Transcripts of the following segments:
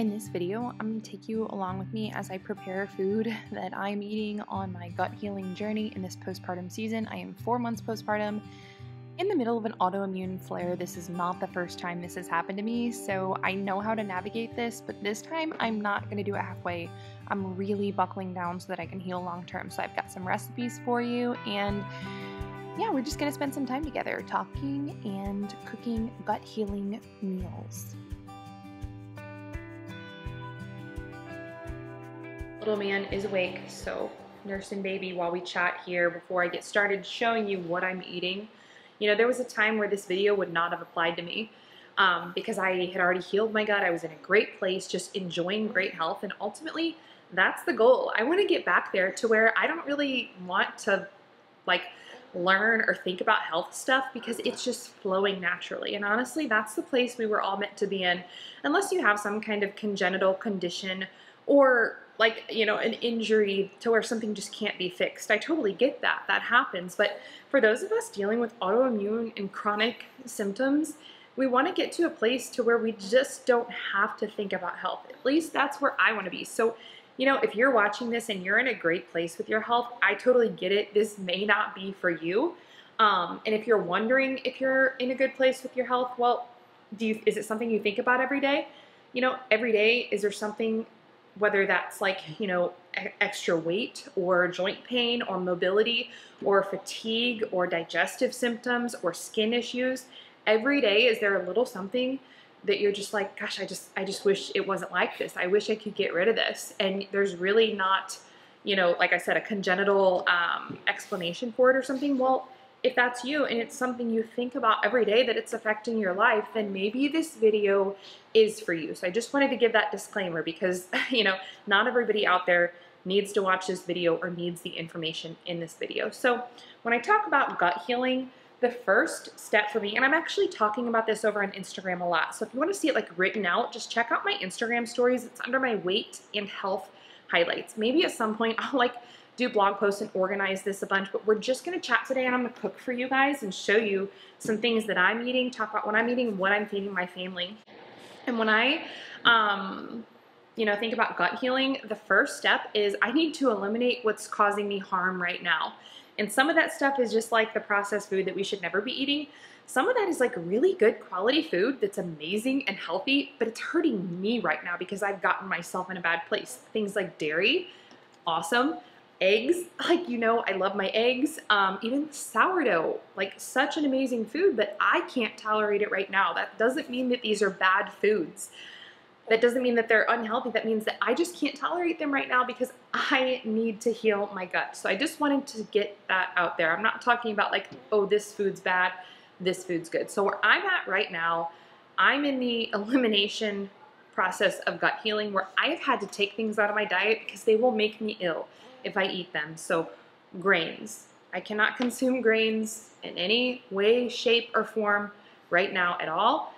In this video, I'm going to take you along with me as I prepare food that I'm eating on my gut healing journey in this postpartum season. I am 4 months postpartum in the middle of an autoimmune flare. This is not the first time this has happened to me, so I know how to navigate this, but this time I'm not going to do it halfway. I'm really buckling down so that I can heal long term. So I've got some recipes for you, and yeah, we're just going to spend some time together talking and cooking gut healing meals. Little man is awake, so nursing baby while we chat here before I get started showing you what I'm eating. You know, there was a time where this video would not have applied to me because I had already healed my gut. I was in a great place, just enjoying great health, and ultimately that's the goal. I want to get back there to where I don't really want to learn or think about health stuff because it's just flowing naturally. And honestly, that's the place we were all meant to be in, unless you have some kind of congenital condition or an injury to where something just can't be fixed. I totally get that. That happens. But for those of us dealing with autoimmune and chronic symptoms, we want to get to a place to where we just don't have to think about health. At least that's where I want to be. So, you know, if you're watching this and you're in a great place with your health, I totally get it. This may not be for you. And if you're wondering if you're in a good place with your health, well, is it something you think about every day? You know, every day, is there something, whether that's extra weight or joint pain or mobility or fatigue or digestive symptoms or skin issues, every day is there a little something that you're just like, gosh, I just wish it wasn't like this. I wish I could get rid of this. And there's really not, like I said, a congenital explanation for it or something. Well, if that's you and it's something you think about every day that it's affecting your life, then maybe this video is for you. So I just wanted to give that disclaimer because, not everybody out there needs to watch this video or needs the information in this video. So when I talk about gut healing, the first step for me, and I'm actually talking about this over on Instagram a lot. So if you want to see it written out, just check out my Instagram stories. It's under my weight and health highlights. Maybe at some point I'll do blog posts and organize this a bunch, but we're just going to chat today, and I'm going to cook for you guys and show you some things that I'm eating, talk about what I'm eating, what I'm feeding my family. And when I, think about gut healing, the first step is I need to eliminate what's causing me harm right now. And some of that stuff is just like the processed food that we should never be eating. Some of that is really good quality food that's amazing and healthy, but it's hurting me right now because I've gotten myself in a bad place. Things like dairy, awesome. Eggs, I love my eggs. Even sourdough, such an amazing food, but I can't tolerate it right now. That doesn't mean that these are bad foods. That doesn't mean that they're unhealthy. That means that I just can't tolerate them right now because I need to heal my gut. So I just wanted to get that out there. I'm not talking about oh, this food's bad, this food's good. So where I'm at right now, I'm in the elimination process of gut healing where I've had to take things out of my diet because they will make me ill if I eat them. So grains, I cannot consume grains in any way, shape, or form right now at all.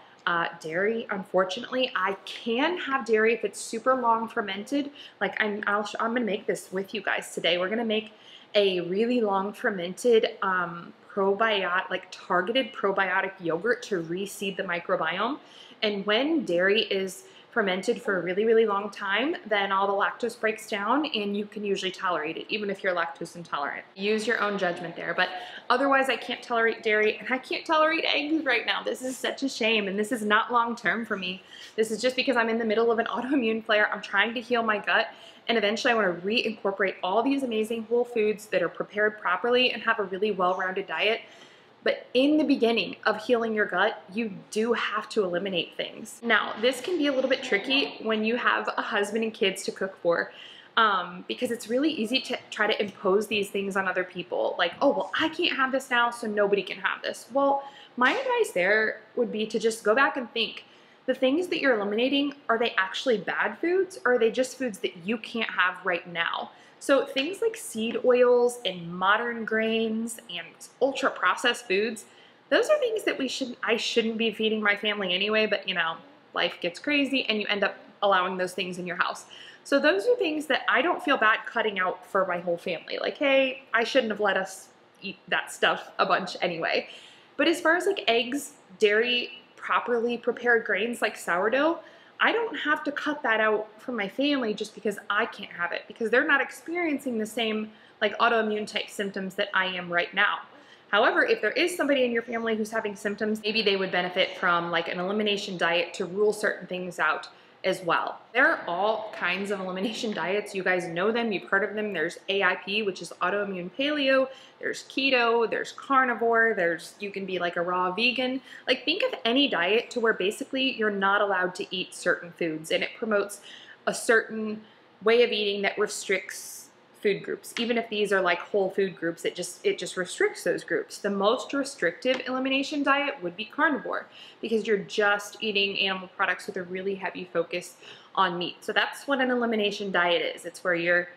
Dairy, unfortunately, I can have dairy if it's super long fermented. I'm gonna make this with you guys today. We're gonna make a really long fermented probiotic, targeted probiotic yogurt to reseed the microbiome. And when dairy is fermented for a really, really long time, then all the lactose breaks down and you can usually tolerate it, even if you're lactose intolerant. Use your own judgment there. But otherwise, I can't tolerate dairy and I can't tolerate eggs right now. This is such a shame, and this is not long-term for me. This is just because I'm in the middle of an autoimmune flare. I'm trying to heal my gut, and eventually I want to reincorporate all these amazing whole foods that are prepared properly and have a really well-rounded diet. But in the beginning of healing your gut, you do have to eliminate things. Now, this can be a little bit tricky when you have a husband and kids to cook for, because it's really easy to try to impose these things on other people. Oh, well, I can't have this now, so nobody can have this. Well, my advice there would be to just go back and think, the things that you're eliminating, are they actually bad foods, or are they just foods that you can't have right now? So things like seed oils and modern grains and ultra processed foods, those are things that I shouldn't be feeding my family anyway, but life gets crazy and you end up allowing those things in your house. So those are things that I don't feel bad cutting out for my whole family. Hey, I shouldn't have let us eat that stuff a bunch anyway. But as far as eggs, dairy, properly prepared grains like sourdough, I don't have to cut that out from my family just because I can't have it, because they're not experiencing the same like autoimmune type symptoms that I am right now. However, if there is somebody in your family who's having symptoms, maybe they would benefit from like an elimination diet to rule certain things out as well. There are all kinds of elimination diets. You guys know them, you've heard of them. There's AIP, which is autoimmune paleo. There's keto, there's carnivore, you can be like a raw vegan. Like think of any diet to where basically you're not allowed to eat certain foods, and it promotes a certain way of eating that restricts food groups. Even if these are like whole food groups, it just restricts those groups. The most restrictive elimination diet would be carnivore, because you're just eating animal products with a really heavy focus on meat. So that's what an elimination diet is. It's where you're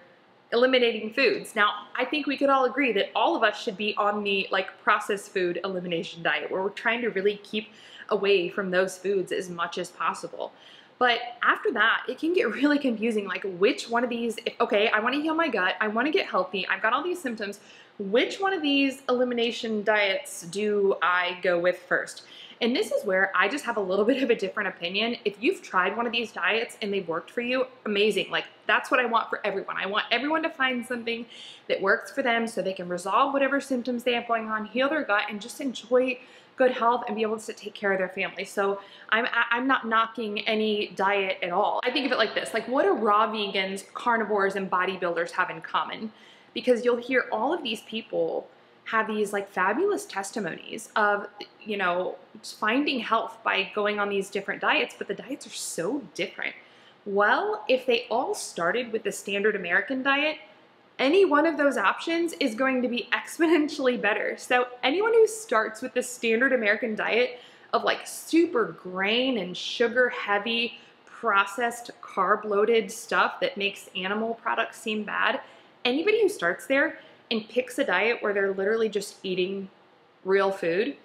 eliminating foods. Now, I think we could all agree that all of us should be on the like processed food elimination diet, where we're trying to really keep away from those foods as much as possible. But after that, it can get really confusing, like which one of these, okay, I wanna heal my gut, I wanna get healthy, I've got all these symptoms, which one of these elimination diets do I go with first? And this is where I just have a little bit of a different opinion. If you've tried one of these diets and they've worked for you, amazing. Like that's what I want for everyone. I want everyone to find something that works for them so they can resolve whatever symptoms they have going on, heal their gut, and just enjoy good health and be able to take care of their family. So I'm not knocking any diet at all. I think of it like this, like what do raw vegans, carnivores, and bodybuilders have in common? Because you'll hear all of these people have these like fabulous testimonies of, you know, finding health by going on these different diets, but the diets are so different. Well, if they all started with the standard American diet, any one of those options is going to be exponentially better. So anyone who starts with the standard American diet of like super grain and sugar heavy, processed, carb loaded stuff that makes animal products seem bad, anybody who starts there and picks a diet where they're literally just eating real food,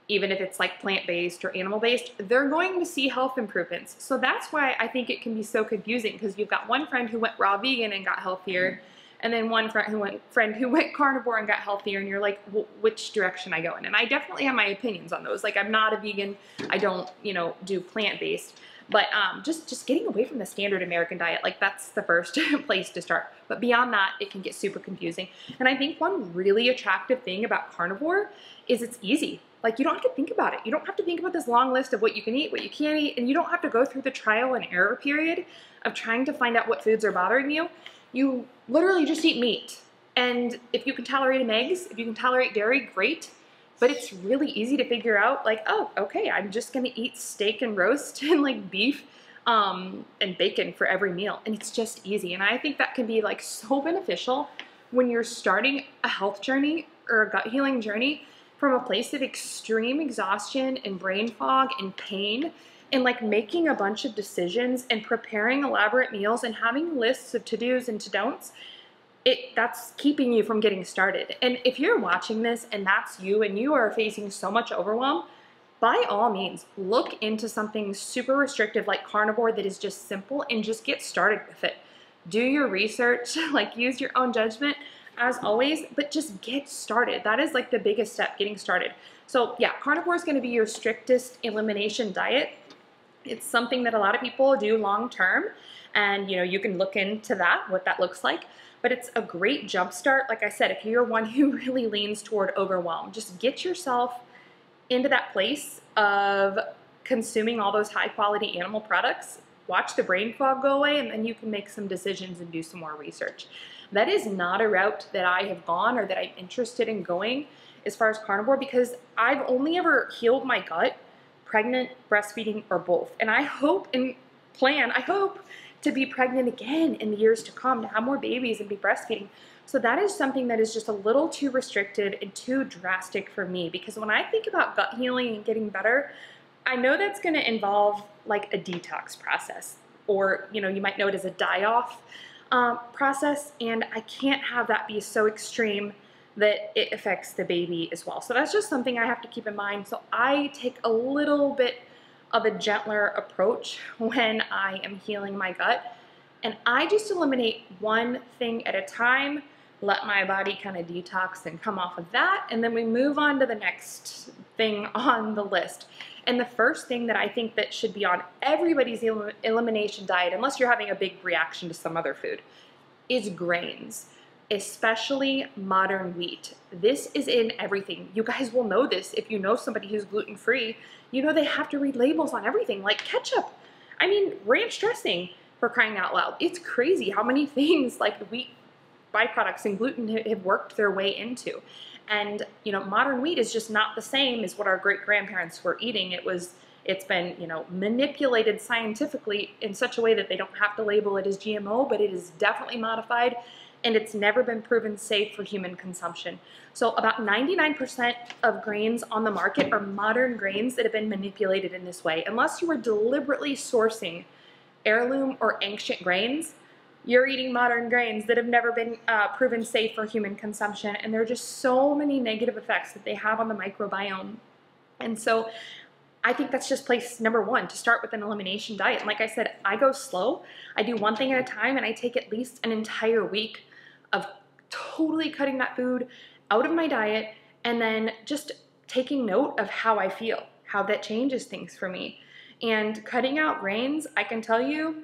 even if it's like plant-based or animal-based, they're going to see health improvements. So that's why I think it can be so confusing, because you've got one friend who went raw vegan and got healthier, and then one friend who went carnivore and got healthier, and you're like, well, which direction I go in? And I definitely have my opinions on those. Like I'm not a vegan, I don't, you know, do plant-based, but just getting away from the standard American diet, like that's the first place to start. But beyond that, it can get super confusing. And I think one really attractive thing about carnivore is it's easy. Like you don't have to think about it. You don't have to think about this long list of what you can eat, what you can't eat, and you don't have to go through the trial and error period of trying to find out what foods are bothering you. You literally just eat meat. And if you can tolerate eggs, if you can tolerate dairy, great. But it's really easy to figure out like, oh, okay, I'm just gonna eat steak and roast and like beef and bacon for every meal. And it's just easy. And I think that can be like so beneficial when you're starting a health journey or a gut healing journey from a place of extreme exhaustion and brain fog and pain, and like making a bunch of decisions and preparing elaborate meals and having lists of to-dos and to-don'ts. That's keeping you from getting started. And if you're watching this and that's you and you are facing so much overwhelm, by all means, look into something super restrictive like carnivore that is just simple and just get started with it. Do your research, like use your own judgment as always, but just get started. That is like the biggest step, getting started. So yeah, carnivore is gonna be your strictest elimination diet. It's something that a lot of people do long term, and you know, you can look into that, what that looks like. But it's a great jump start. Like I said, if you're one who really leans toward overwhelm, just get yourself into that place of consuming all those high quality animal products, watch the brain fog go away, and then you can make some decisions and do some more research. That is not a route that I have gone or that I'm interested in going as far as carnivore, because I've only ever healed my gut pregnant, breastfeeding, or both. And I hope to be pregnant again in the years to come, to have more babies and be breastfeeding. So that is something that is just a little too restricted and too drastic for me, because when I think about gut healing and getting better, I know that's gonna involve like a detox process, or you know, you might know it as a die-off process, and I can't have that be so extreme that it affects the baby as well. So that's just something I have to keep in mind. So I take a little bit of a gentler approach when I am healing my gut, and I just eliminate one thing at a time, let my body kind of detox and come off of that, and then we move on to the next thing on the list. And the first thing that I think that should be on everybody's elimination diet, unless you're having a big reaction to some other food, is grains, especially modern wheat. This is in everything. You guys will know this if you know somebody who's gluten-free. You know they have to read labels on everything, like ketchup. I mean, ranch dressing, for crying out loud. It's crazy how many things like wheat byproducts and gluten have worked their way into. And, you know, modern wheat is just not the same as what our great-grandparents were eating. It's been, you know, manipulated scientifically in such a way that they don't have to label it as GMO, but it is definitely modified, and it's never been proven safe for human consumption. So about 99% of grains on the market are modern grains that have been manipulated in this way. Unless you are deliberately sourcing heirloom or ancient grains, you're eating modern grains that have never been proven safe for human consumption. And there are just so many negative effects that they have on the microbiome. And so I think that's just place number one, to start with an elimination diet. And like I said, I go slow. I do one thing at a time, and I take at least an entire week of totally cutting that food out of my diet, and then just taking note of how I feel, how that changes things for me. And cutting out grains, I can tell you,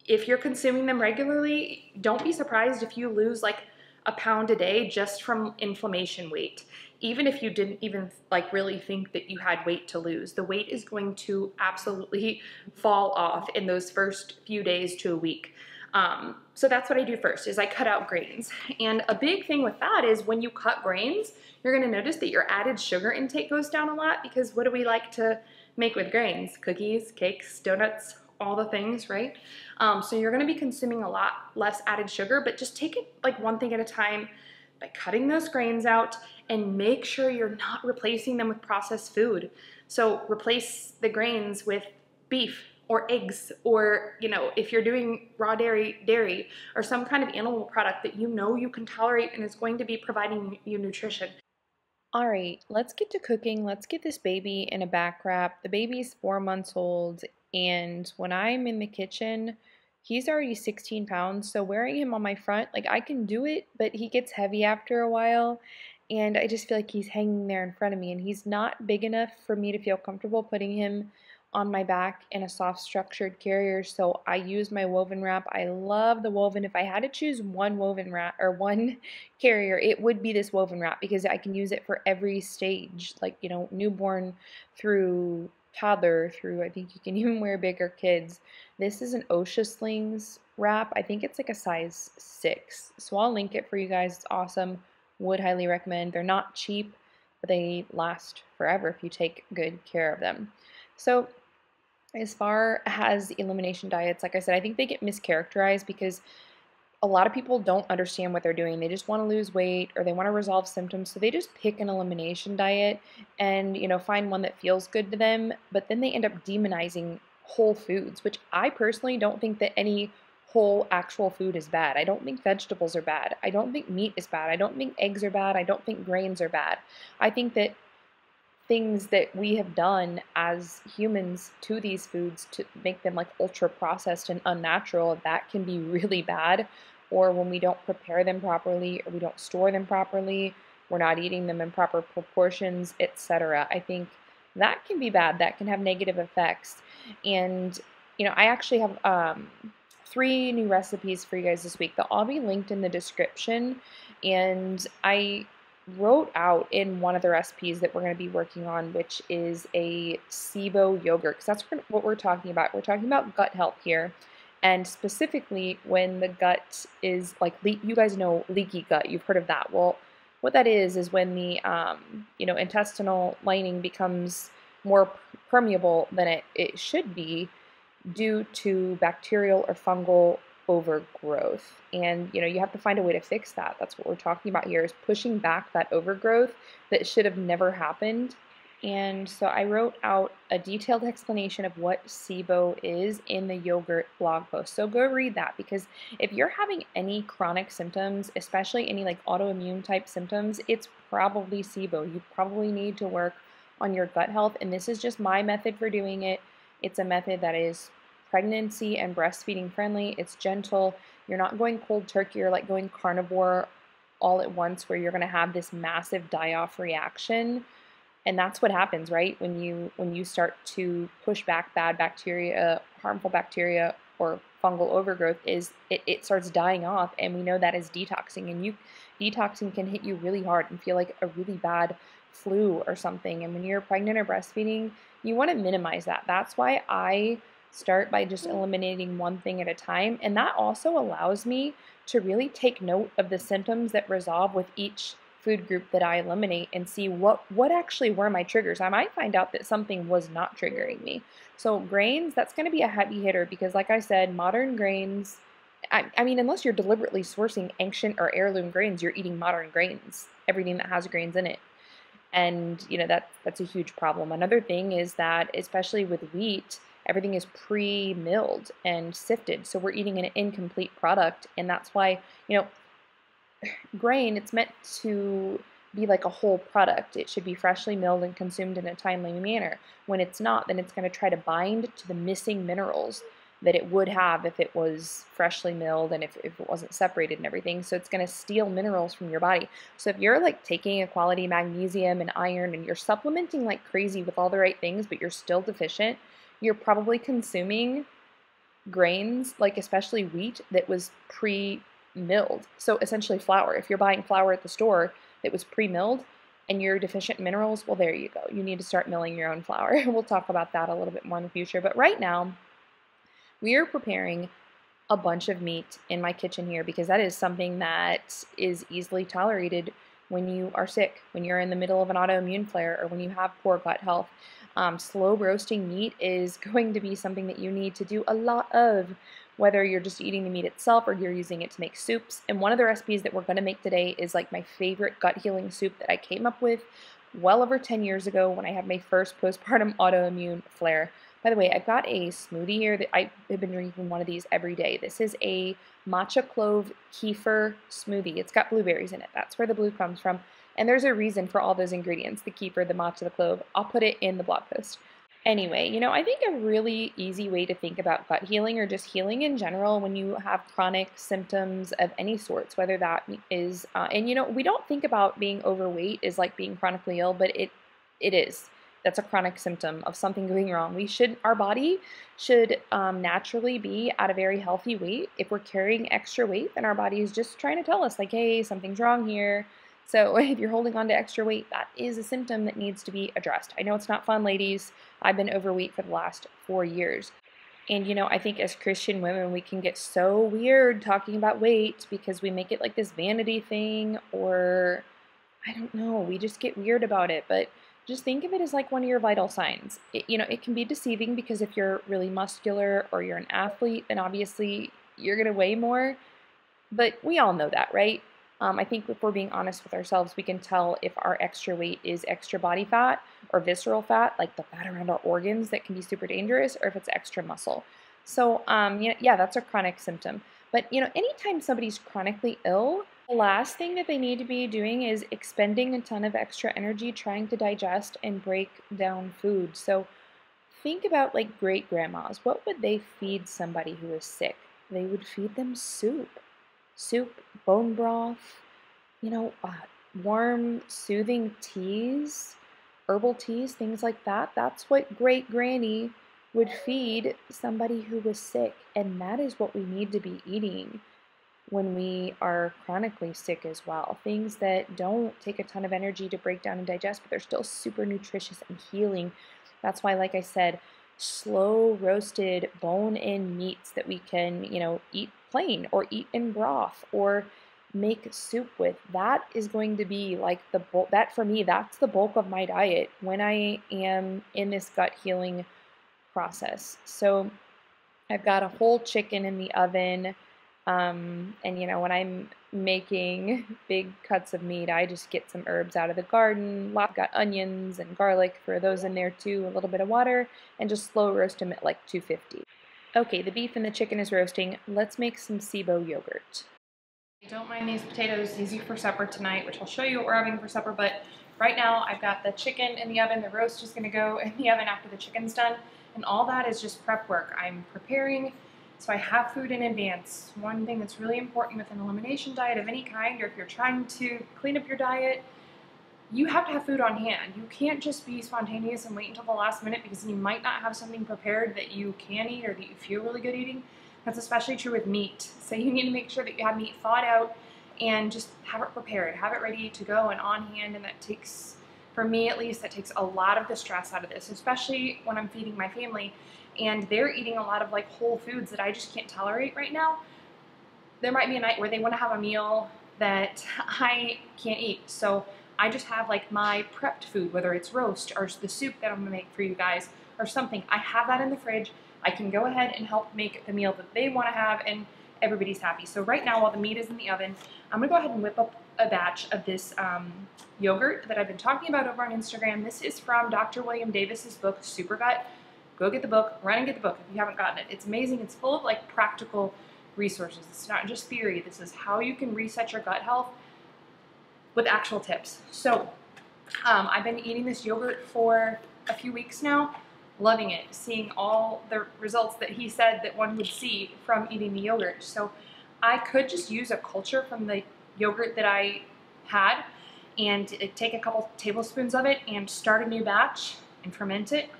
if you're consuming them regularly, don't be surprised if you lose like a pound a day just from inflammation weight. Even if you didn't even like really think that you had weight to lose, the weight is going to absolutely fall off in those first few days to a week. So that's what I do first, is I cut out grains. And a big thing with that is when you cut grains, you're gonna notice that your added sugar intake goes down a lot, because what do we like to make with grains? Cookies, cakes, donuts, all the things, right? So you're gonna be consuming a lot less added sugar, but just take it like one thing at a time by cutting those grains out, and make sure you're not replacing them with processed food. So replace the grains with beef or eggs, or, you know, if you're doing raw dairy or some kind of animal product that you know you can tolerate and is going to be providing you nutrition. All right, let's get to cooking. Let's get this baby in a back wrap. The baby's 4 months old, and when I'm in the kitchen, he's already 16 pounds, so wearing him on my front, like I can do it, but he gets heavy after a while, and I just feel like he's hanging there in front of me, and he's not big enough for me to feel comfortable putting him on my back in a soft structured carrier, so I use my woven wrap. I love the woven. If I had to choose one woven wrap or one carrier, it would be this woven wrap, because I can use it for every stage, like, you know, newborn through toddler through, I think you can even wear bigger kids. This is an Oschaslings wrap. I think it's like a size 6, so I'll link it for you guys. It's awesome. Would highly recommend. They're not cheap, but they last forever if you take good care of them. So as far as elimination diets, like I said, I think they get mischaracterized because a lot of people don't understand what they're doing. They just want to lose weight, or they want to resolve symptoms, so they just pick an elimination diet and, you know, find one that feels good to them, but then they end up demonizing whole foods, which I personally don't think that any whole actual food is bad. I don't think vegetables are bad. I don't think meat is bad. I don't think eggs are bad. I don't think grains are bad. I think that things that we have done as humans to these foods to make them like ultra processed and unnatural, that can be really bad. Or when we don't prepare them properly, or we don't store them properly, we're not eating them in proper proportions, etc. I think that can be bad. That can have negative effects. And, you know, I actually have 3 new recipes for you guys this week. They'll all be linked in the description. And I wrote out in one of the recipes that we're going to be working on, which is a SIBO yogurt, because that's what we're talking about. We're talking about gut health here, and specifically when the gut is like, you guys know leaky gut, you've heard of that. Well, what that is when the you know, intestinal lining becomes more permeable than it should be due to bacterial or fungal overgrowth. And, you know, you have to find a way to fix that. That's what we're talking about here, is pushing back that overgrowth that should have never happened. And so I wrote out a detailed explanation of what SIBO is in the yogurt blog post. So go read that, because if you're having any chronic symptoms, especially any like autoimmune type symptoms, it's probably SIBO. You probably need to work on your gut health. And this is just my method for doing it. It's a method that is pregnancy and breastfeeding friendly. It's gentle. You're not going cold turkey or like going carnivore all at once, where you're going to have this massive die-off reaction. And that's what happens, right? When you start to push back bad bacteria, harmful bacteria, or fungal overgrowth, is it starts dying off, and we know that is detoxing. And detoxing can hit you really hard and feel like a really bad flu or something. And when you're pregnant or breastfeeding, you want to minimize that. That's why I start by just eliminating one thing at a time. And that also allows me to really take note of the symptoms that resolve with each food group that I eliminate and see what actually were my triggers. I might find out that something was not triggering me. So grains, that's going to be a heavy hitter because, like I said, modern grains, I mean, unless you're deliberately sourcing ancient or heirloom grains, you're eating modern grains, everything that has grains in it. And, you know, that's a huge problem. Another thing is that, especially with wheat, everything is pre-milled and sifted. So we're eating an incomplete product. And that's why, you know, grain, it's meant to be like a whole product. It should be freshly milled and consumed in a timely manner. When it's not, then it's going to try to bind to the missing minerals that it would have if it was freshly milled and if it wasn't separated and everything. So it's going to steal minerals from your body. So if you're like taking a quality magnesium and iron and you're supplementing like crazy with all the right things, but you're still deficient, you're probably consuming grains, like especially wheat, that was pre-milled. So essentially flour. If you're buying flour at the store that was pre-milled and you're deficient in minerals, well, there you go. You need to start milling your own flour. We'll talk about that a little bit more in the future. But right now, we are preparing a bunch of meat in my kitchen here because that is something that is easily tolerated when you are sick, when you're in the middle of an autoimmune flare, or when you have poor gut health. Slow roasting meat is going to be something that you need to do a lot of, whether you're just eating the meat itself or you're using it to make soups. And one of the recipes that we're going to make today is like my favorite gut healing soup that I came up with well over 10 years ago when I had my first postpartum autoimmune flare. By the way, I've got a smoothie here that I have been drinking one of these every day. This is a matcha clove kefir smoothie. It's got blueberries in it. That's where the blue comes from. And there's a reason for all those ingredients, the kefir, the matcha, the clove. I'll put it in the blog post. Anyway, you know, I think a really easy way to think about gut healing, or just healing in general, when you have chronic symptoms of any sorts, whether that is, and you know, we don't think about being overweight as like being chronically ill, but it is. That's a chronic symptom of something going wrong. Our body should naturally be at a very healthy weight. If we're carrying extra weight, then our body is just trying to tell us like, hey, something's wrong here. So if you're holding on to extra weight, that is a symptom that needs to be addressed. I know it's not fun, ladies. I've been overweight for the last 4 years. And, you know, I think as Christian women, we can get so weird talking about weight because we make it like this vanity thing, or I don't know, we just get weird about it. But just think of it as like one of your vital signs. You know, it can be deceiving because if you're really muscular or you're an athlete, then obviously you're going to weigh more. But we all know that, right? I think if we're being honest with ourselves, we can tell if our extra weight is extra body fat or visceral fat, like the fat around our organs that can be super dangerous, or if it's extra muscle. So, yeah, that's a chronic symptom. But, you know, anytime somebody's chronically ill, the last thing that they need to be doing is expending a ton of extra energy trying to digest and break down food. So think about like great grandmas. What would they feed somebody who is sick? They would feed them soup. Soup, bone broth, you know, warm, soothing teas, herbal teas, things like that. That's what great granny would feed somebody who was sick. And that is what we need to be eating when we are chronically sick as well. Things that don't take a ton of energy to break down and digest, but they're still super nutritious and healing. That's why, like I said, slow roasted bone-in meats that we can, you know, eat plain or eat in broth or make soup with. That is going to be like the bulk. That for me, that's the bulk of my diet when I am in this gut healing process. So I've got a whole chicken in the oven. And you know, when I'm making big cuts of meat, I just get some herbs out of the garden. I've got onions and garlic, throw those in there too, a little bit of water, and just slow roast them at like 250. Okay, the beef and the chicken is roasting. Let's make some SIBO yogurt. Don't mind these potatoes, these are for supper tonight, which I'll show you what we're having for supper, but right now I've got the chicken in the oven. The roast is gonna go in the oven after the chicken's done, and all that is just prep work. I'm preparing so I have food in advance. One thing that's really important with an elimination diet of any kind, or if you're trying to clean up your diet, you have to have food on hand. You can't just be spontaneous and wait until the last minute, because you might not have something prepared that you can eat or that you feel really good eating. That's especially true with meat. So you need to make sure that you have meat thawed out and just have it prepared, have it ready to go and on hand. And that takes, for me at least, that takes a lot of the stress out of this, especially when I'm feeding my family and they're eating a lot of like whole foods that I just can't tolerate right now. There might be a night where they want to have a meal that I can't eat. So I just have like my prepped food, whether it's roast or the soup that I'm gonna make for you guys or something. I have that in the fridge. I can go ahead and help make the meal that they wanna have, and everybody's happy. So right now, while the meat is in the oven, I'm gonna go ahead and whip up a batch of this yogurt that I've been talking about over on Instagram. This is from Dr. William Davis's book, Super Gut. Go get the book, run and get the book if you haven't gotten it. It's amazing. It's full of like practical resources. It's not just theory. This is how you can reset your gut health with actual tips. So I've been eating this yogurt for a few weeks now, loving it, seeing all the results that he said that one would see from eating the yogurt. So I could just use a culture from the yogurt that I had and take a couple tablespoons of it and start a new batch and ferment it.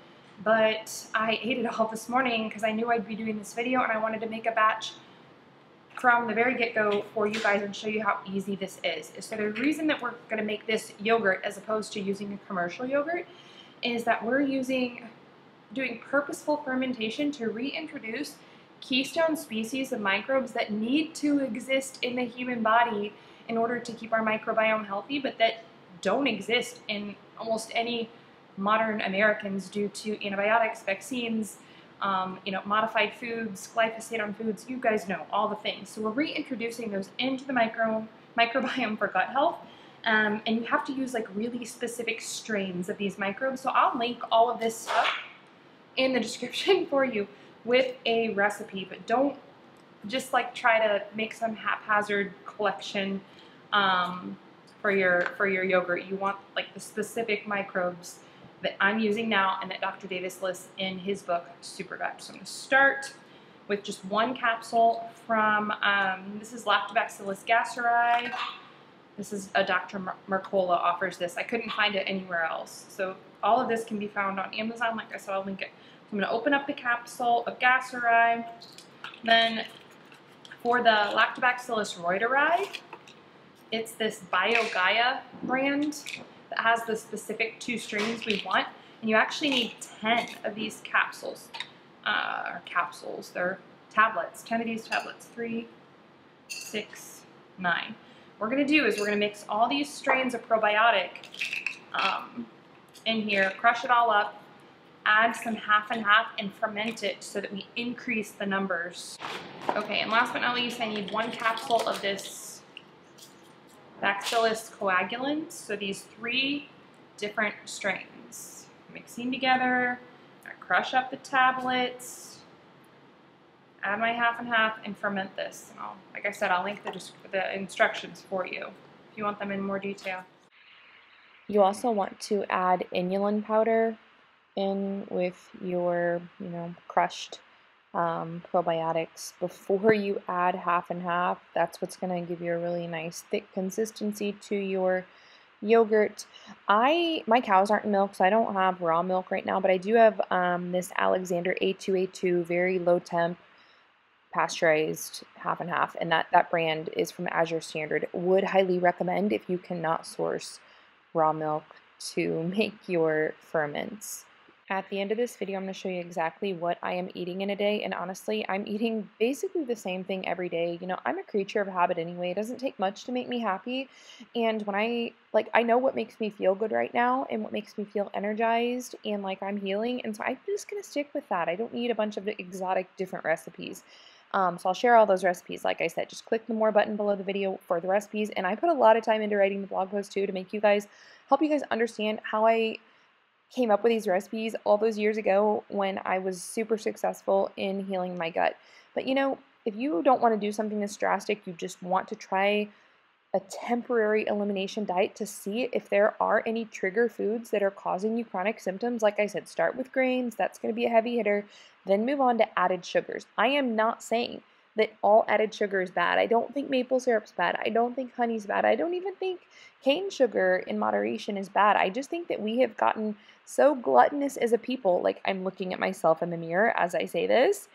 But I ate it all this morning because I knew I'd be doing this video and I wanted to make a batch from the very get-go for you guys and show you how easy this is. So the reason that we're going to make this yogurt as opposed to using a commercial yogurt is that we're doing purposeful fermentation to reintroduce keystone species of microbes that need to exist in the human body in order to keep our microbiome healthy, but that don't exist in almost any modern Americans due to antibiotics, vaccines, modified foods, glyphosate on foods. You guys know all the things. So we're reintroducing those into the microbiome for gut health. And you have to use like really specific strains of these microbes. So I'll link all of this stuff in the description for you with a recipe, but don't just like try to make some haphazard collection for your yogurt. You want like the specific microbes that I'm using now and that Dr. Davis lists in his book, Super Gut. So I'm going to start with just one capsule from, this is Lactobacillus gasseri. This is a Dr. Mercola offers this. I couldn't find it anywhere else. So all of this can be found on Amazon. Like I said, I'll link it. So I'm going to open up the capsule of gasseri. Then for the Lactobacillus reuteri, it's this BioGaia brand that has the specific 2 strains we want, and you actually need 10 of these capsules. They're tablets, 10 of these tablets, 3, 6, 9. What we're gonna do is we're gonna mix all these strains of probiotic in here, crush it all up, add some half and half, and ferment it so that we increase the numbers. Okay, and last but not least, I need 1 capsule of this Bacillus coagulans, so these 3 different strains. Mixing together, I crush up the tablets, add my half and half, and ferment this. And like I said, I'll link the instructions for you if you want them in more detail. You also want to add inulin powder in with your, crushed probiotics before you add half and half. That's what's going to give you a really nice thick consistency to your yogurt. My cows aren't milk, so I don't have raw milk right now, but I do have this Alexander A2A2 very low temp pasteurized half and half, and that brand is from Azure Standard. Would highly recommend if you cannot source raw milk to make your ferments. At the end of this video, I'm going to show you exactly what I am eating in a day, and honestly, I'm eating basically the same thing every day. I'm a creature of habit anyway. It doesn't take much to make me happy, and when I know what makes me feel good right now and what makes me feel energized and like I'm healing, and so I'm just going to stick with that. I don't need a bunch of exotic different recipes. So I'll share all those recipes. Like I said, just click the more button below the video for the recipes, and I put a lot of time into writing the blog post too to help you guys understand how I came up with these recipes all those years ago when I was super successful in healing my gut. But if you don't want to do something this drastic, you just want to try a temporary elimination diet to see if there are any trigger foods that are causing you chronic symptoms. Like I said, start with grains. That's going to be a heavy hitter. Then move on to added sugars. I am not saying that all added sugar is bad. I don't think maple syrup's bad. I don't think honey's bad. I don't even think cane sugar in moderation is bad. I just think that we have gotten so gluttonous as a people. Like, I'm looking at myself in the mirror as I say this,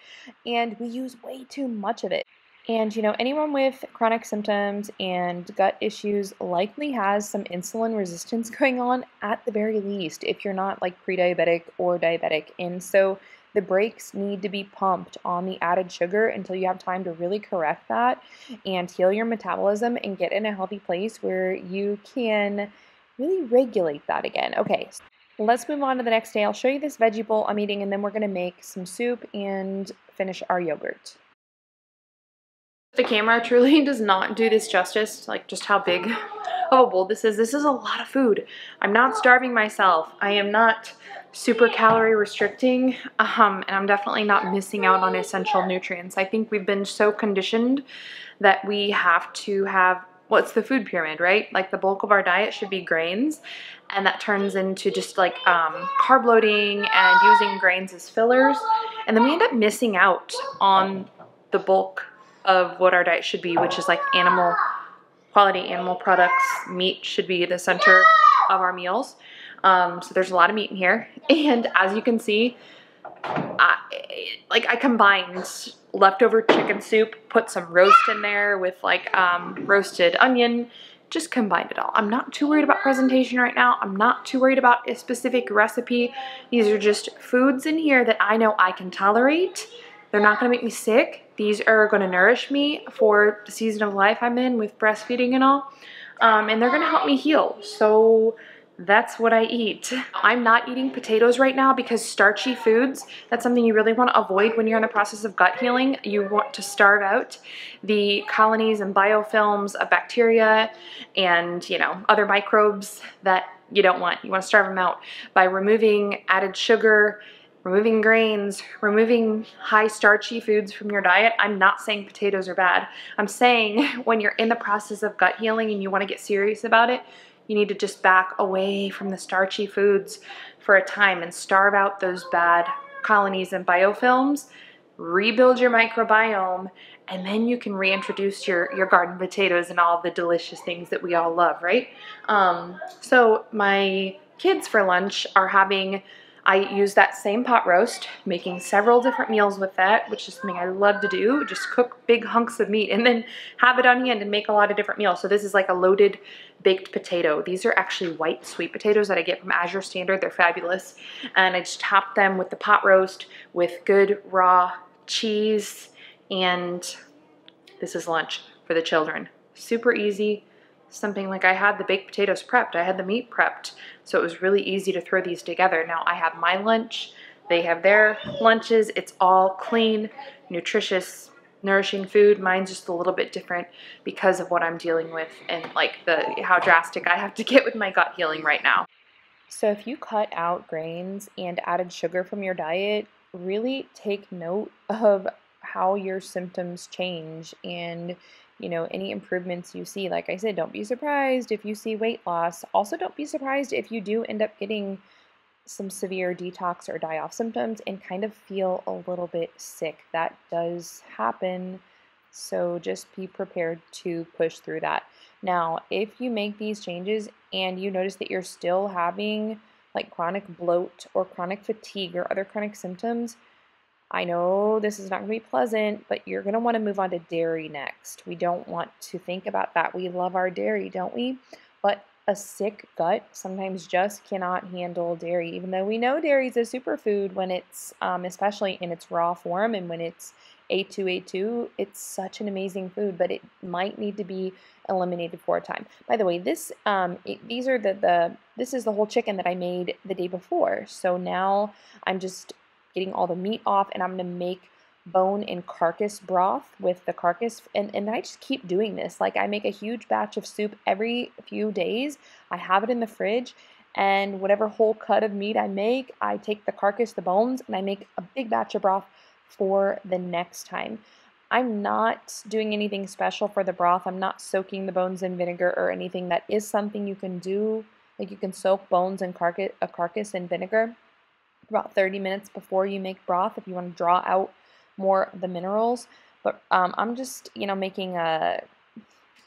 and we use way too much of it. And, anyone with chronic symptoms and gut issues likely has some insulin resistance going on at the very least, if you're not like pre-diabetic or diabetic. And so the brakes need to be pumped on the added sugar until you have time to really correct that and heal your metabolism and get in a healthy place where you can really regulate that again. Okay, so let's move on to the next day. I'll show you this veggie bowl I'm eating, and then we're going to make some soup and finish our yogurt. The camera truly does not do this justice, like just how big of a bowl this is. This is a lot of food. I'm not starving myself. I am not super calorie restricting, and I'm definitely not missing out on essential nutrients. I think we've been so conditioned that we have to have, what's the food pyramid, right? Like the bulk of our diet should be grains, and that turns into just like carb loading and using grains as fillers, and then we end up missing out on the bulk of what our diet should be, which is like quality animal products. Meat should be the center of our meals. So there's a lot of meat in here, and as you can see, I combined leftover chicken soup, put some roast in there with like roasted onion, just combined it all. I'm not too worried about presentation right now. I'm not too worried about a specific recipe. These are just foods in here that I know I can tolerate. They're not going to make me sick. These are going to nourish me for the season of life I'm in with breastfeeding and all. And they're going to help me heal. So that's what I eat. I'm not eating potatoes right now because starchy foods, that's something you really want to avoid when you're in the process of gut healing. You want to starve out the colonies and biofilms of bacteria and, other microbes that you don't want. You want to starve them out by removing added sugar, removing grains, removing high starchy foods from your diet. I'm not saying potatoes are bad. I'm saying when you're in the process of gut healing and you want to get serious about it, you need to just back away from the starchy foods for a time and starve out those bad colonies and biofilms, rebuild your microbiome, and then you can reintroduce your garden potatoes and all the delicious things that we all love, right? So my kids for lunch are having, I use that same pot roast, making several different meals with that, which is something I love to do. Just cook big hunks of meat and then have it on hand and make a lot of different meals. So this is like a loaded baked potato. These are actually white sweet potatoes that I get from Azure Standard. They're fabulous. And I just top them with the pot roast with good raw cheese. And this is lunch for the children. Super easy. Something like I had the baked potatoes prepped, I had the meat prepped, so it was really easy to throw these together. Now I have my lunch, they have their lunches. It's all clean, nutritious, nourishing food. Mine's just a little bit different because of what I'm dealing with and like how drastic I have to get with my gut healing right now. So if you cut out grains and added sugar from your diet, really take note of how your symptoms change and any improvements you see. Like I said, don't be surprised if you see weight loss. Also, don't be surprised if you do end up getting some severe detox or die-off symptoms and kind of feel a little bit sick. That does happen, so just be prepared to push through that. Now, if you make these changes and you notice that you're still having like chronic bloat or chronic fatigue or other chronic symptoms, I know this is not going to be pleasant, but you're going to want to move on to dairy next. We don't want to think about that. We love our dairy, don't we? But a sick gut sometimes just cannot handle dairy, even though we know dairy is a superfood when it's, especially in its raw form and when it's A2, it's such an amazing food, but it might need to be eliminated for a time. By the way, this is the whole chicken that I made the day before. So now I'm just getting all the meat off, and I'm going to make bone and carcass broth with the carcass, and then I just keep doing this. Like, I make a huge batch of soup every few days. I have it in the fridge, and whatever whole cut of meat I make, I take the carcass, the bones, and I make a big batch of broth for the next time. I'm not doing anything special for the broth. I'm not soaking the bones in vinegar or anything. That is something you can do. Like, you can soak bones and carcass in vinegar about 30 minutes before you make broth if you want to draw out more of the minerals. But I'm just, making a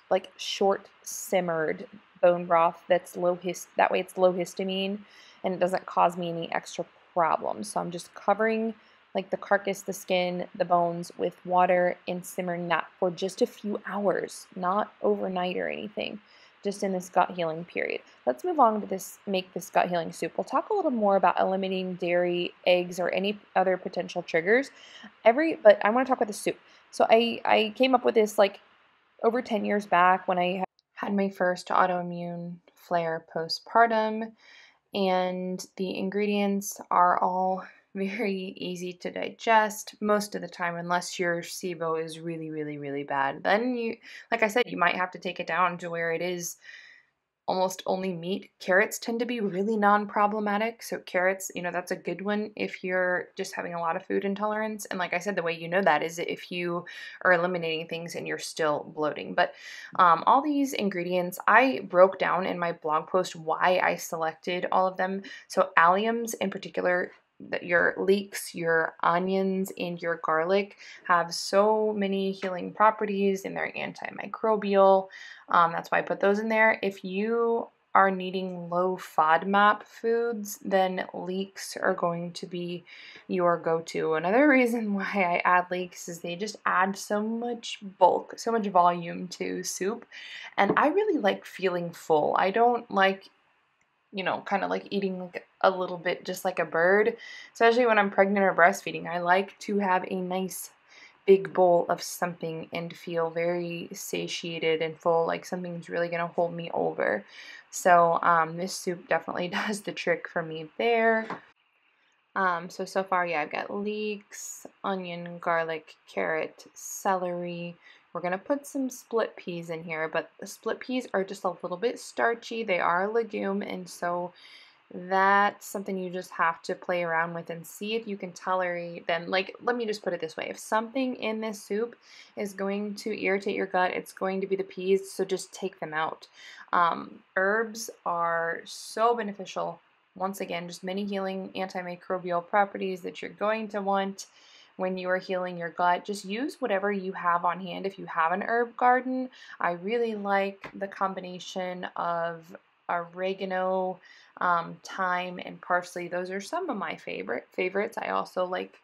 like short simmered bone broth that's that way it's low histamine and it doesn't cause me any extra problems. So I'm just covering like the carcass, the skin, the bones with water and simmering that for just a few hours, not overnight or anything, just in this gut healing period. Let's move on to make this gut healing soup. We'll talk a little more about eliminating dairy, eggs, or any other potential triggers. But I want to talk about the soup. So I came up with this like over 10 years back when I had my first autoimmune flare postpartum, and the ingredients are all very easy to digest most of the time, unless your SIBO is really, really, really bad. Then like I said, you might have to take it down to where it is almost only meat. Carrots tend to be really non-problematic. So carrots, that's a good one if you're just having a lot of food intolerance. And like I said, the way you know that is if you are eliminating things and you're still bloating. But all these ingredients, I broke down in my blog post why I selected all of them. So alliums in particular, your leeks, your onions, and your garlic have so many healing properties and they're antimicrobial. That's why I put those in there. If you are needing low FODMAP foods, then leeks are going to be your go-to. Another reason why I add leeks is they just add so much bulk, so much volume to soup. And I really like feeling full. I don't like, kind of like eating like a little bit just like a bird, especially when I'm pregnant or breastfeeding. I like to have a nice big bowl of something and feel very satiated and full, like something's really going to hold me over. So this soup definitely does the trick for me there. So far, yeah, I've got leeks, onion, garlic, carrot, celery. We're going to put some split peas in here, but the split peas are just a little bit starchy. They are a legume, and so that's something you just have to play around with and see if you can tolerate them. Like, let me just put it this way. If something in this soup is going to irritate your gut, it's going to be the peas, so just take them out. Herbs are so beneficial. Once again, just many healing antimicrobial properties that you're going to want when you are healing your gut. Just use whatever you have on hand. If you have an herb garden, I really like the combination of oregano, thyme, and parsley. Those are some of my favorites. I also like,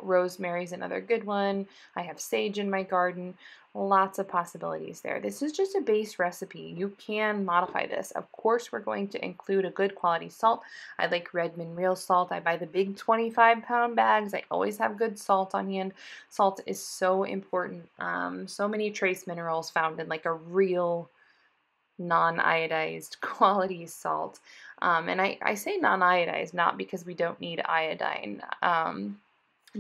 rosemary's another good one. I have sage in my garden. Lots of possibilities there. This is just a base recipe. You can modify this. Of course, we're going to include a good quality salt. I like Redmond real salt. I buy the big 25-pound bags. I always have good salt on hand. Salt is so important. So many trace minerals found in like a real non-iodized quality salt. And I say non-iodized not because we don't need iodine,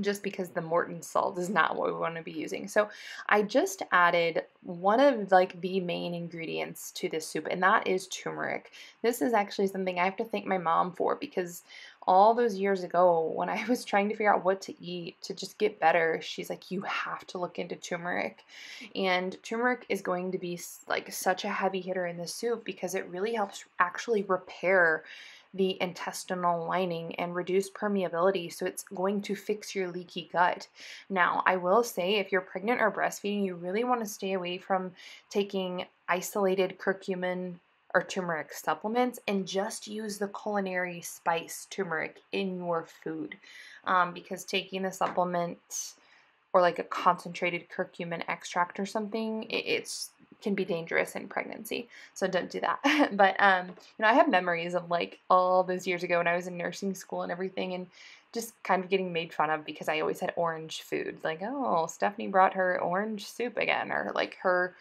just because the Morton salt is not what we want to be using. So I just added one of like the main ingredients to this soup, and that is turmeric. This is actually something I have to thank my mom for, because all those years ago when I was trying to figure out what to eat to just get better, she's like, you have to look into turmeric. And turmeric is going to be like such a heavy hitter in the soup because it really helps actually repair the intestinal lining and reduce permeability, so it's going to fix your leaky gut. Now, I will say if you're pregnant or breastfeeding, you really want to stay away from taking isolated curcumin or turmeric supplements and just use the culinary spice turmeric in your food, because taking the supplement or like a concentrated curcumin extract or something, it's can be dangerous in pregnancy. So don't do that. But I have memories of like all those years ago when I was in nursing school and everything, and just kind of getting made fun of because I always had orange food. Like, oh, Stephanie brought her orange soup again, or like her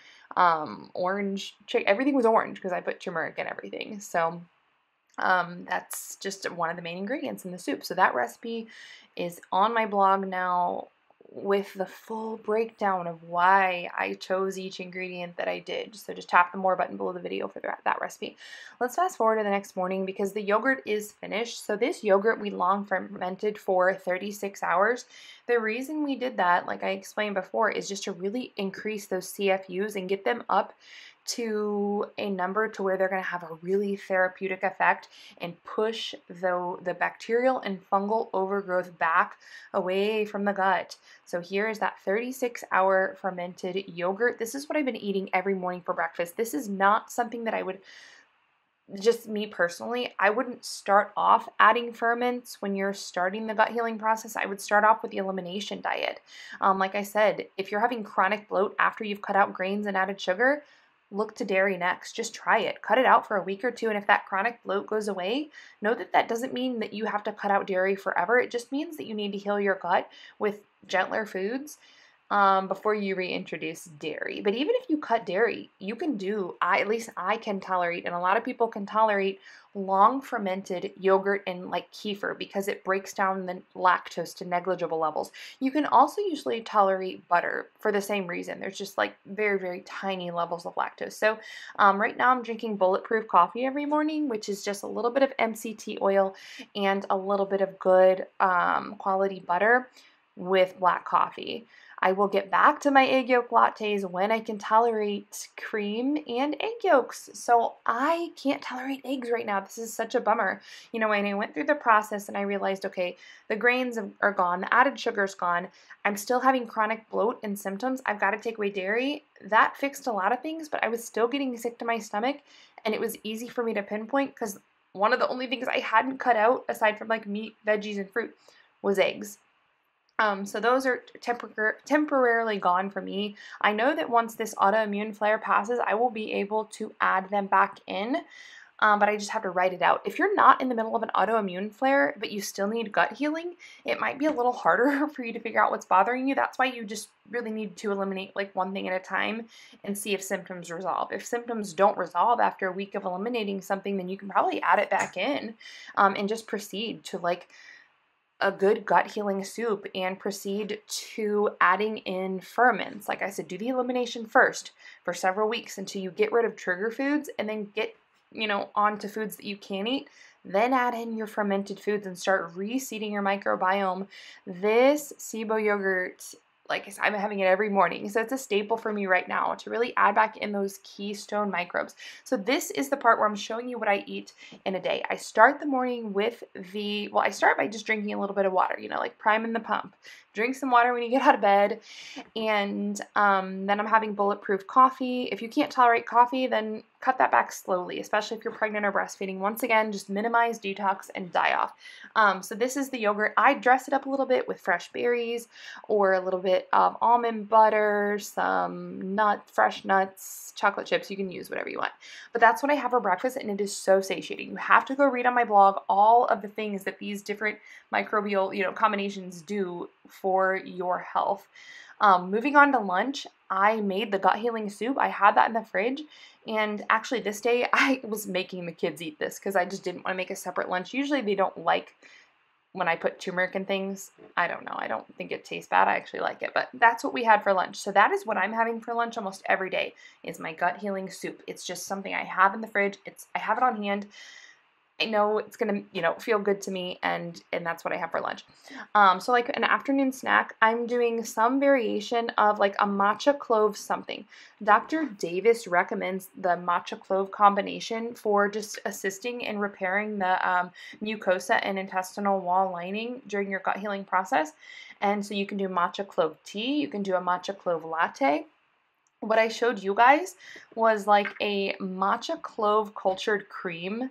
orange chick. Everything was orange because I put turmeric in everything. So that's just one of the main ingredients in the soup. So that recipe is on my blog now, with the full breakdown of why I chose each ingredient that I did. So just tap the more button below the video for that recipe. Let's fast forward to the next morning because the yogurt is finished. So this yogurt we long fermented for 36 hours. The reason we did that, like I explained before, is just to really increase those CFUs and get them up to a number to where they're going to have a really therapeutic effect and push the bacterial and fungal overgrowth back away from the gut. So here is that 36-hour fermented yogurt. This is what I've been eating every morning for breakfast. This is not something that I would, just me personally, I wouldn't start off adding ferments when you're starting the gut healing process. I would start off with the elimination diet. Like I said, if you're having chronic bloat after you've cut out grains and added sugar, look to dairy next. Just try it. Cut it out for a week or two, and if that chronic bloat goes away, know that that doesn't mean that you have to cut out dairy forever. It just means that you need to heal your gut with gentler foods before you reintroduce dairy. But even if you cut dairy, you can do, at least I can tolerate, and a lot of people can tolerate, long fermented yogurt and like kefir because it breaks down the lactose to negligible levels. You can also usually tolerate butter for the same reason. There's just like very, very tiny levels of lactose. So right now I'm drinking bulletproof coffee every morning, which is just a little bit of MCT oil and a little bit of good quality butter with black coffee. I will get back to my egg yolk lattes when I can tolerate cream and egg yolks. So I can't tolerate eggs right now. This is such a bummer. You know, when I went through the process and I realized, okay, the grains are gone, the added sugar's gone, I'm still having chronic bloat and symptoms, I've got to take away dairy. That fixed a lot of things, but I was still getting sick to my stomach, and it was easy for me to pinpoint because one of the only things I hadn't cut out, aside from like meat, veggies, and fruit, was eggs. So those are temporarily gone for me. I know that once this autoimmune flare passes, I will be able to add them back in, but I just have to write it out. If you're not in the middle of an autoimmune flare, but you still need gut healing, it might be a little harder for you to figure out what's bothering you. That's why you just really need to eliminate like one thing at a time and see if symptoms resolve. If symptoms don't resolve after a week of eliminating something, then you can probably add it back in and just proceed to like a good gut healing soup and proceed to adding in ferments. Like I said, do the elimination first for several weeks until you get rid of trigger foods, and then get, you know, onto foods that you can eat. Then add in your fermented foods and start reseeding your microbiome. This SIBO yogurt, like I said, I'm having it every morning. So it's a staple for me right now to really add back in those keystone microbes. So this is the part where I'm showing you what I eat in a day. I start the morning with I start by just drinking a little bit of water, you know, like priming the pump. Drink some water when you get out of bed. And then I'm having bulletproof coffee. If you can't tolerate coffee, then cut that back slowly, especially if you're pregnant or breastfeeding. Once again, just minimize, detox, and die off. So this is the yogurt. I dress it up a little bit with fresh berries or a little bit of almond butter, some fresh nuts, chocolate chips. You can use whatever you want. But that's what I have for breakfast, and it is so satiating. You have to go read on my blog all of the things that these different microbial, you know, combinations do for your health. Moving on to lunch, I made the gut healing soup. I had that in the fridge, and actually this day I was making the kids eat this because I just didn't want to make a separate lunch. Usually they don't like when I put turmeric in things. I don't know. I don't think it tastes bad. I actually like it, but that's what we had for lunch. So that is what I'm having for lunch almost every day, is my gut healing soup. It's just something I have in the fridge. I have it on hand. I know it's gonna, you know, feel good to me, and that's what I have for lunch. So like an afternoon snack, I'm doing some variation of like a matcha clove something. Dr. Davis recommends the matcha clove combination for just assisting in repairing the mucosa and intestinal wall lining during your gut healing process. And so you can do matcha clove tea, you can do a matcha clove latte. What I showed you guys was like a matcha clove cultured cream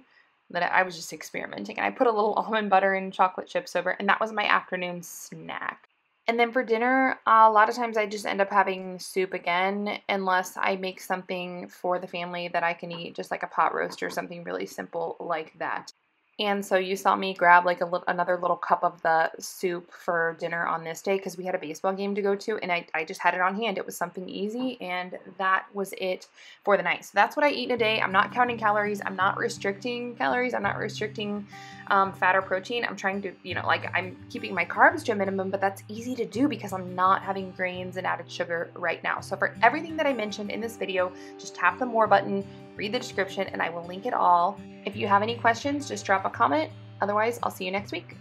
that I was just experimenting. And I put a little almond butter and chocolate chips over, and that was my afternoon snack. And then for dinner, a lot of times I just end up having soup again, unless I make something for the family that I can eat, just like a pot roast or something really simple like that. And so you saw me grab like another little cup of the soup for dinner on this day because we had a baseball game to go to, and I just had it on hand. It was something easy, and that was it for the night. So that's what I eat in a day. I'm not counting calories. I'm not restricting calories. I'm not restricting fat or protein. I'm trying to, you know, like I'm keeping my carbs to a minimum, but that's easy to do because I'm not having grains and added sugar right now. So for everything that I mentioned in this video, just tap the more button, read the description, and I will link it all. If you have any questions, just drop a comment. Otherwise, I'll see you next week.